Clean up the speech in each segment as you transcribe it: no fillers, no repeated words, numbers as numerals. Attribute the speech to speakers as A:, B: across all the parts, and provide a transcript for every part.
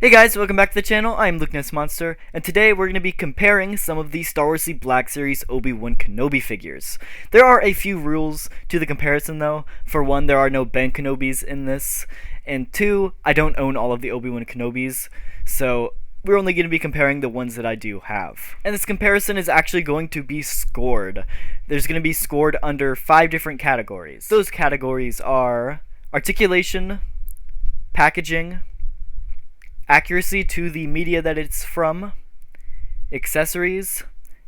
A: Hey guys, welcome back to the channel. I'm Luke Monster, and today we're going to be comparing some of the Star Wars The Black Series Obi-Wan Kenobi figures. There are a few rules to the comparison though. For one, there are no Ben Kenobis in this, and two, I don't own all of the Obi-Wan Kenobis, so we're only going to be comparing the ones that I do have. And this comparison is actually going to be scored. There's going to be scored under 5 different categories. Those categories are articulation, packaging, accuracy to the media that it's from, accessories,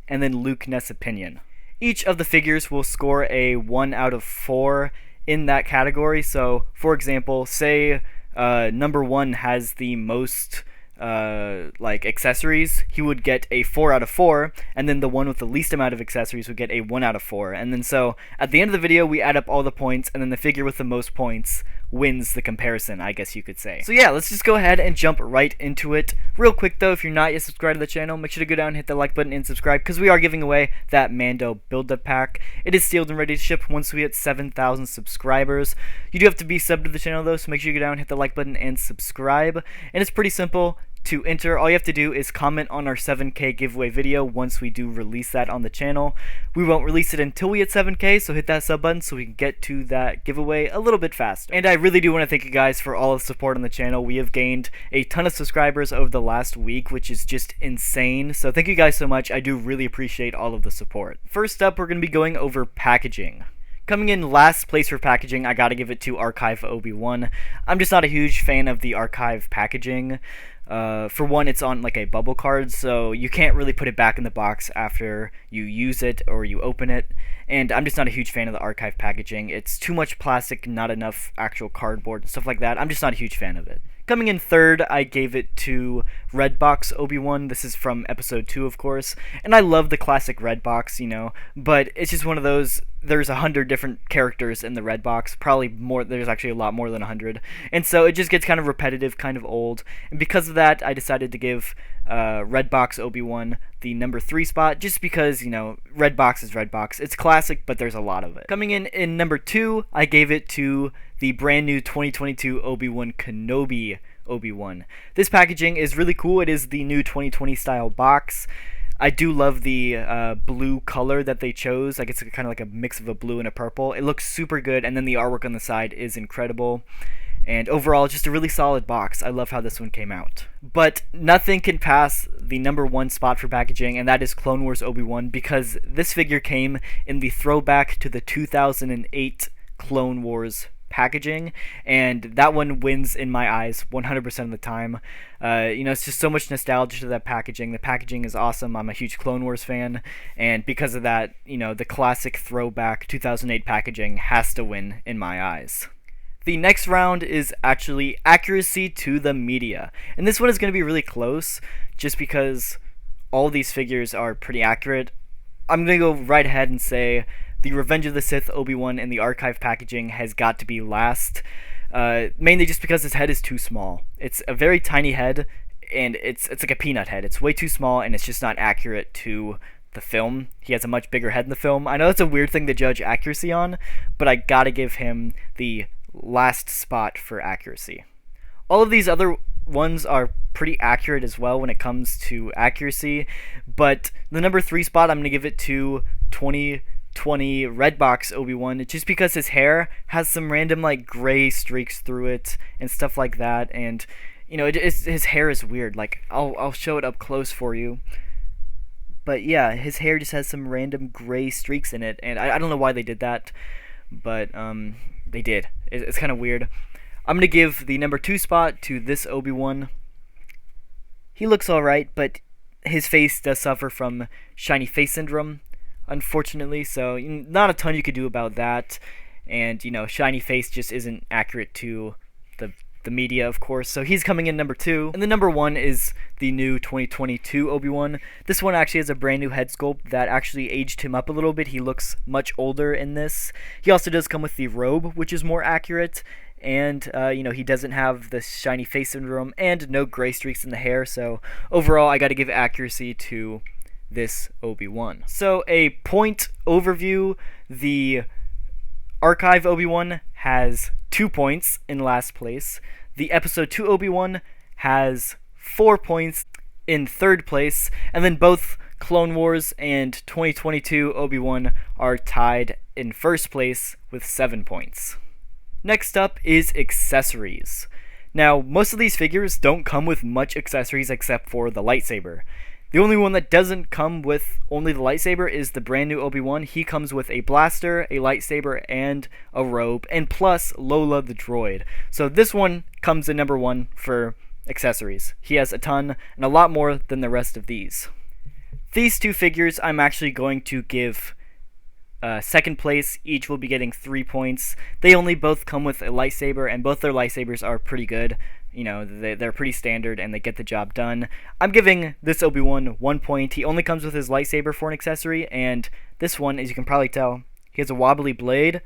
A: and then Luke Ness opinion. Each of the figures will score a 1 out of 4 in that category. So, for example, say number 1 has the most accessories, he would get a 4 out of 4, and then the one with the least amount of accessories would get a 1 out of 4. And then so at the end of the video, we add up all the points, and then the figure with the most points wins the comparison, I guess you could say. So yeah, let's just go ahead and jump right into it. Real quick though, if you're not yet subscribed to the channel, make sure to go down and hit the like button and subscribe, because we are giving away that Mando build-up pack. It is sealed and ready to ship once we hit 7,000 subscribers. You do have to be subbed to the channel though, so make sure you go down and hit the like button and subscribe. And it's pretty simple. To enter, all you have to do is comment on our 7K giveaway video once we do release that on the channel. We won't release it until we hit 7K, so hit that sub button so we can get to that giveaway a little bit faster. And I really do want to thank you guys for all of the support on the channel. We have gained a ton of subscribers over the last week, which is just insane. So thank you guys so much. I do really appreciate all of the support. First up, we're going to be going over packaging. Coming in last place for packaging, I gotta give it to Archive Obi-Wan. I'm just not a huge fan of the Archive packaging. For one, it's on like a bubble card, so you can't really put it back in the box after you use it or you open it. And I'm just not a huge fan of the Archive packaging. It's too much plastic, not enough actual cardboard and stuff like that. I'm just not a huge fan of it. Coming in third, I gave it to Redbox Obi-Wan. This is from Episode 2, of course. And I love the classic Redbox, you know, but it's just one of those, there's 100 different characters in the Redbox. Probably more, there's actually a lot more than 100. And so it just gets kind of repetitive, kind of old. And because of that, I decided to give Redbox Obi-Wan the number 3 spot, just because, you know, Redbox is Redbox. It's classic, but there's a lot of it. Coming in number 2, I gave it to the brand new 2022 Obi-Wan Kenobi Obi-Wan. This packaging is really cool. It is the new 2020 style box. I do love the blue color that they chose. Like, it's kind of like a mix of a blue and a purple. It looks super good, and then the artwork on the side is incredible. And overall, just a really solid box. I love how this one came out. But nothing can pass the number 1 spot for packaging, and that is Clone Wars Obi-Wan, because this figure came in the throwback to the 2008 Clone Wars packaging, and that one wins in my eyes 100% of the time. You know, it's just so much nostalgia to that packaging. The packaging is awesome. I'm a huge Clone Wars fan, and because of that, you know, the classic throwback 2008 packaging has to win in my eyes. The next round is actually accuracy to the media, and this one is going to be really close just because all these figures are pretty accurate. I'm going to go right ahead and say the Revenge of the Sith Obi-Wan in the Archive packaging has got to be last, mainly just because his head is too small. It's a very tiny head, and it's like a peanut head. It's way too small, and it's just not accurate to the film. He has a much bigger head in the film. I know that's a weird thing to judge accuracy on, but I gotta give him the last spot for accuracy. All of these other ones are pretty accurate as well when it comes to accuracy, but the number 3 spot, I'm going to give it to 2020 Redbox Obi-Wan, just because his hair has some random like gray streaks through it and stuff like that, and you know, his hair is weird. Like, I'll show it up close for you. But yeah, his hair just has some random gray streaks in it, and I don't know why they did that, but they did. It's kind of weird. I'm going to give the number 2 spot to this Obi-Wan. He looks alright, but his face does suffer from shiny face syndrome, unfortunately, so not a ton you could do about that. And, you know, shiny face just isn't accurate to the media, of course, so he's coming in number 2. And the number 1 is the new 2022 Obi-Wan. This one actually has a brand new head sculpt that actually aged him up a little bit. He looks much older in this. He also does come with the robe, which is more accurate, and you know, he doesn't have the shiny face syndrome and no gray streaks in the hair, so overall I gotta give accuracy to this Obi-Wan. So a point overview, the Archive Obi-Wan has 2 points in last place. The Episode 2 Obi-Wan has 4 points in third place, and then both Clone Wars and 2022 Obi-Wan are tied in first place with 7 points. Next up is accessories. Now, most of these figures don't come with much accessories except for the lightsaber. The only one that doesn't come with only the lightsaber is the brand new Obi-Wan. He comes with a blaster, a lightsaber, and a robe, and plus Lola the droid. So this one comes in number 1 for accessories. He has a ton, and a lot more than the rest of these. These two figures I'm actually going to give second place. Each will be getting 3 points. They only both come with a lightsaber, and both their lightsabers are pretty good. You know, they're pretty standard, and they get the job done. I'm giving this Obi-Wan 1 point. He only comes with his lightsaber for an accessory, and this one, as you can probably tell, he has a wobbly blade,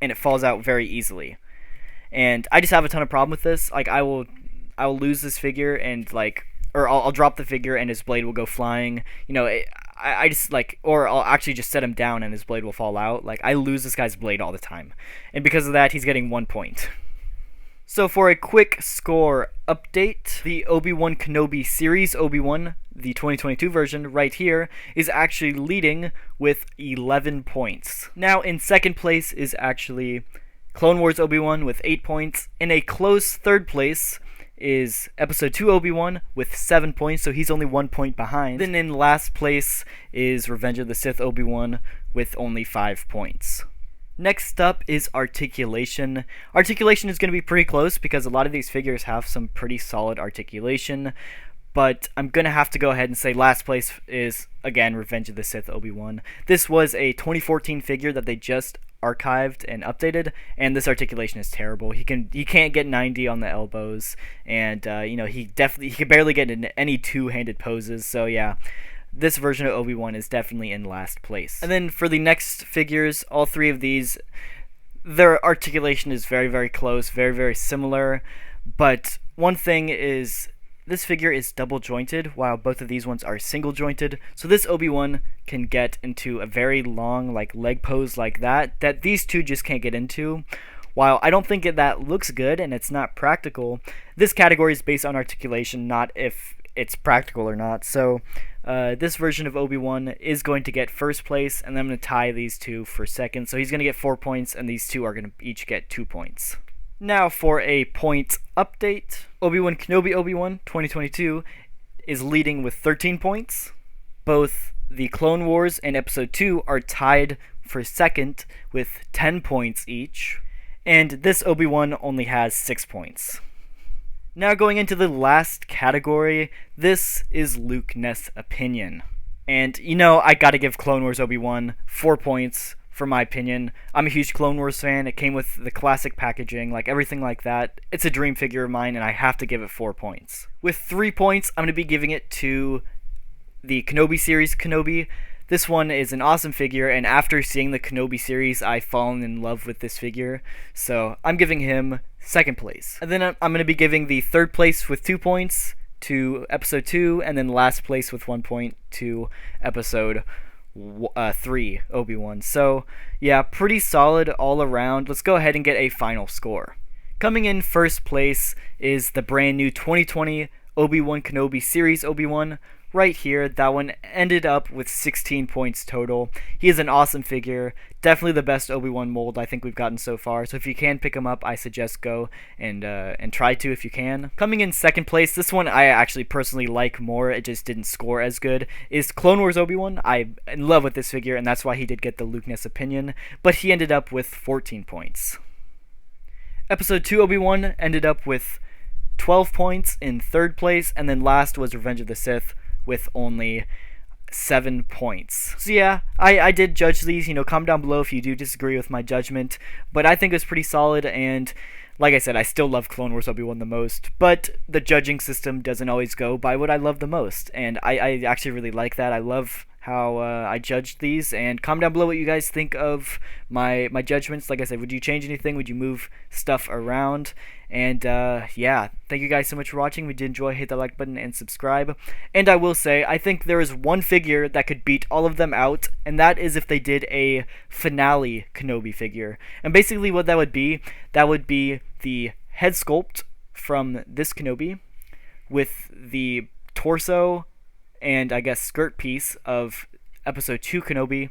A: and it falls out very easily. And I just have a ton of problem with this. Like, I'll lose this figure, and or I'll drop the figure, and his blade will go flying. You know, I just or I'll actually just set him down, and his blade will fall out. Like, I lose this guy's blade all the time, and because of that, he's getting 1 point. So for a quick score update, the Obi-Wan Kenobi series Obi-Wan, the 2022 version right here, is actually leading with 11 points. Now in second place is actually Clone Wars Obi-Wan with 8 points. In a close third place is Episode 2 Obi-Wan with 7 points, so he's only 1 point behind. Then in last place is Revenge of the Sith Obi-Wan with only 5 points. Next up is Articulation. Articulation is going to be pretty close because a lot of these figures have some pretty solid articulation, but I'm going to have to go ahead and say last place is, again, Revenge of the Sith Obi-Wan. This was a 2014 figure that they just archived and updated, and this articulation is terrible. He can't get 90 on the elbows, and he can barely get in any two-handed poses, so yeah. This version of Obi-Wan is definitely in last place. And then for the next figures, all three of these, their articulation is very, very close, very, very similar. But one thing is, this figure is double jointed, while both of these ones are single jointed. So this Obi-Wan can get into a very long leg pose like that these two just can't get into. While I don't think that looks good and it's not practical, this category is based on articulation, not if it's practical or not. So this version of Obi-Wan is going to get first place, and then I'm going to tie these two for second. So he's going to get 4 points, and these two are going to each get 2 points. Now for a point update, Obi-Wan Kenobi Obi-Wan 2022 is leading with 13 points. Both the Clone Wars and Episode 2 are tied for second with 10 points each. And this Obi-Wan only has 6 points. Now going into the last category, this is Luke Ness' opinion. And I gotta give Clone Wars Obi-Wan 4 points for my opinion. I'm a huge Clone Wars fan. It came with the classic packaging, everything like that. It's a dream figure of mine, and I have to give it 4 points. With 3 points, I'm gonna be giving it to the Kenobi series Kenobi. This one is an awesome figure, and after seeing the Kenobi series, I've fallen in love with this figure, so I'm giving him second place. And then I'm going to be giving the third place with 2 points to Episode 2, and then last place with 1 point to Episode 3 Obi-Wan. So, yeah, pretty solid all around. Let's go ahead and get a final score. Coming in first place is the brand new 2020 Obi-Wan Kenobi series Obi-Wan. Right here, that one ended up with 16 points total. He is an awesome figure, definitely the best Obi-Wan mold I think we've gotten so far, so if you can pick him up, I suggest go and try to if you can. Coming in second place, this one I actually personally like more, it just didn't score as good, is Clone Wars Obi-Wan. I'm in love with this figure, and that's why he did get the Luke Ness opinion, but he ended up with 14 points. Episode 2 Obi-Wan ended up with 12 points in third place, and then last was Revenge of the Sith, with only 7 points. So yeah, I did judge these. Comment down below if you do disagree with my judgment, but I think it's pretty solid, and like I said, I still love Clone Wars Obi-Wan the most, but the judging system doesn't always go by what I love the most, and I actually really like that. I love how I judged these, and comment down below what you guys think of my judgments. Like I said, would you change anything? Would you move stuff around? And yeah, thank you guys so much for watching. If you did enjoy, hit that like button and subscribe. And I will say, I think there is one figure that could beat all of them out, and that is if they did a finale Kenobi figure. And basically what that would be the head sculpt from this Kenobi, with the torso and I guess skirt piece of Episode 2 Kenobi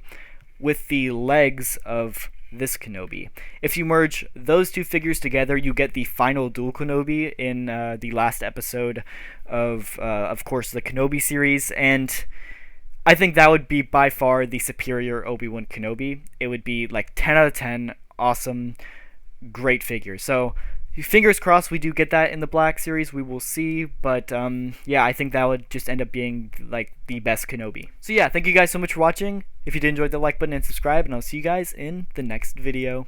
A: with the legs of this Kenobi. If you merge those two figures together, you get the final dual Kenobi in the last episode of course, the Kenobi series, and I think that would be by far the superior Obi-Wan Kenobi. It would be like 10 out of 10, awesome, great figure. So fingers crossed we do get that in the Black series. We will see, but yeah, I think that would just end up being like the best Kenobi. So yeah, thank you guys so much for watching. If you did enjoy, the like button and subscribe, and I'll see you guys in the next video.